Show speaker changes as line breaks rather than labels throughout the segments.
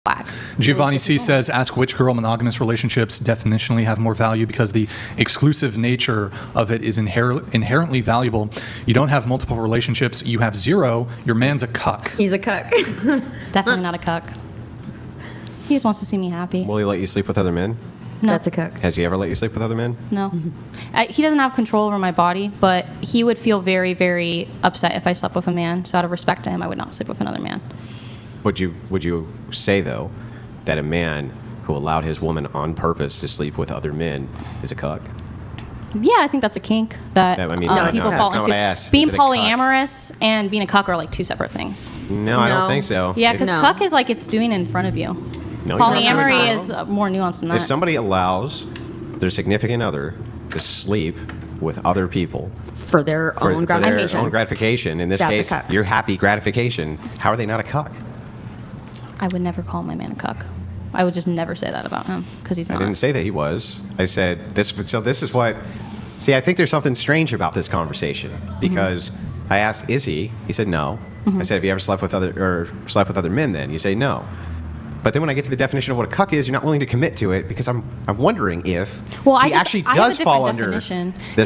flag.
Giovanni C. says, ask which girl monogamous relationships definitionally have more value because the exclusive nature of it is inherently valuable. You don't have multiple relationships. You have zero. Your man's a cuck.
He's a cuck.
Definitely not a cuck. He just wants to see me happy.
Will he let you sleep with other men?
No.
That's a cuck.
Has he ever let you sleep with other men?
No. He doesn't have control over my body, but he would feel very, very upset if I slept with a man. So out of respect to him, I would not sleep with another man.
Would you say, though, that a man who allowed his woman on purpose to sleep with other men is a cuck?
Yeah, I think that's a kink that people fall into. Being polyamorous and being a cuck are like two separate things.
No, I don't think so.
Yeah, because cuck is like it's doing it in front of you.
No,
polyamory is more nuanced than that.
If somebody allows their significant other to sleep with other people
For their own gratification.
In this
That's
case,
a cuck.
your happy gratification, how are they not a cuck?
I would never call my man a cuck. I would just never say that about him because he's not.
I didn't say that he was. I said this. So this is what. See, I think there's something strange about this conversation because I asked, "Is he?" He said, "No." I said, "Have you ever slept with other men?" Then you say, "No." But then when I get to the definition of what a cuck is, you're not willing to commit to it because I'm wondering if he actually does fall under this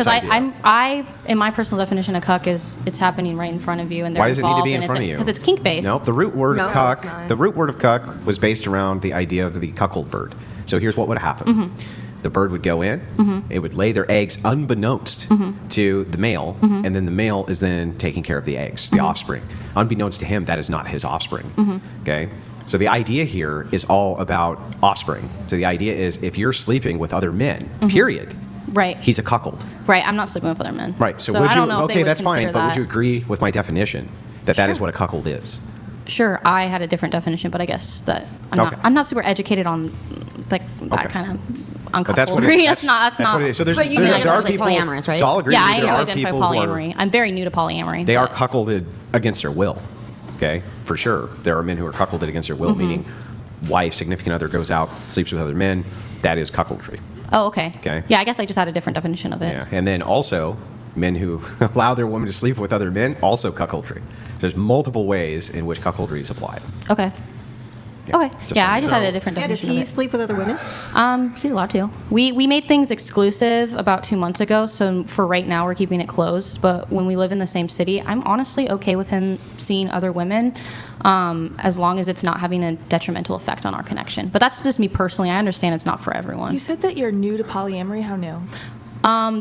idea.
In my personal definition, a cuck is it's happening right in front of you, and they're
Why does it need to
involved,
be in
and
front of you?
Because it's kink based.
No, the root word of
it's
cuck.
not.
The root word of cuck was based around the idea of the cuckold bird. So here's what would happen: the bird would go in, it would lay their eggs unbeknownst to the male, and then the male is then taking care of the eggs, the offspring. Unbeknownst to him, that is not his offspring. Okay. So the idea here is all about offspring. So the idea is if you're sleeping with other men, period,
Right.
he's a cuckold.
Right. I'm not sleeping with other men.
Right. So
I
would you?
don't know if they
Okay,
would
that's fine.
consider
But would
that.
you agree with my definition that that is what a cuckold is?
Sure, I had a different definition, but I guess that
Okay.
I'm not super educated on like that
Okay.
kind of uncuckoldry.
But that's what it is.
That's not.
What it is. So
But you
there
identify
are people.
polyamorous, right?
So I'll agree.
Yeah,
with
I
you, there are
identify
people who are-
polyamory. I'm very new to polyamory.
They are
but-
cuckolded against their will. Okay, for sure. There are men who are cuckolded against their will, meaning wife, significant other goes out, sleeps with other men. That is cuckoldry.
Oh, okay.
Okay.
Yeah, I guess I just had a different definition of it.
Yeah, and then also men who allow their women to sleep with other men, also cuckoldry. There's multiple ways in which cuckoldry is applied.
Okay.
Yeah,
Okay.
just
Yeah,
so
I
you
just
know.
had a different
Yeah, does
definition
he
of it.
sleep with other women?
He's allowed to. We made things exclusive about 2 months ago, so for right now we're keeping it closed. But when we live in the same city, I'm honestly okay with him seeing other women, as long as it's not having a detrimental effect on our connection. But that's just me personally. I understand it's not for everyone.
You said that you're new to polyamory. How new?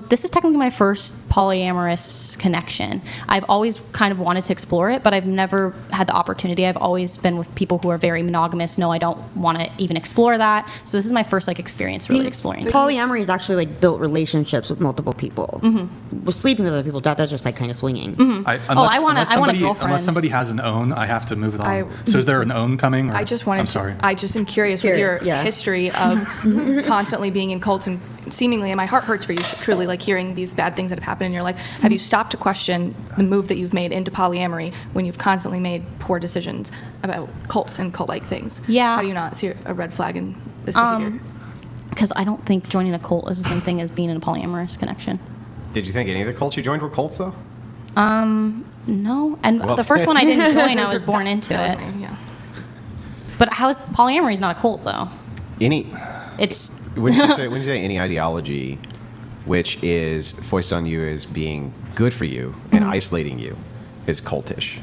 This is technically my first polyamorous connection. I've always kind of wanted to explore it, but I've never had the opportunity. I've always been with people who are very monogamous. No, I don't want to even explore that. So this is my first experience really exploring.
Polyamory is actually built relationships with multiple people. With sleeping with other people, that's just kind of swinging.
I want a girlfriend.
Unless somebody has an own, I have to move it on.
I-
So is there an own coming? Or?
I just wanted.
I'm sorry.
I just am curious with your history of constantly being in cults and seemingly, and my heart hurts for you. Truly, like hearing these bad things that have happened in your life. Have you stopped to question the move that you've made into polyamory when you've constantly made poor decisions about cults and cult-like things?
Yeah.
How do you not see a red flag in this behavior?
Because I don't think joining a cult is the same thing as being in a polyamorous connection.
Did you think any of the cults you joined were cults, though?
No, and
Well-
the first one I didn't join, I was born into
That
it.
was me, yeah.
But how is polyamory is not a cult though?
Any?
It's
When you say any ideology which is foisted on you as being good for you and isolating you is cultish.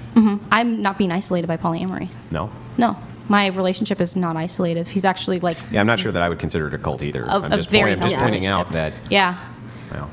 I'm not being isolated by polyamory.
No?
No, my relationship is not isolative. He's actually like
Yeah, I'm not sure that I would consider it a cult either.
A-
I'm
a
just,
very
I'm just
healthy
pointing out that,
yeah.
well,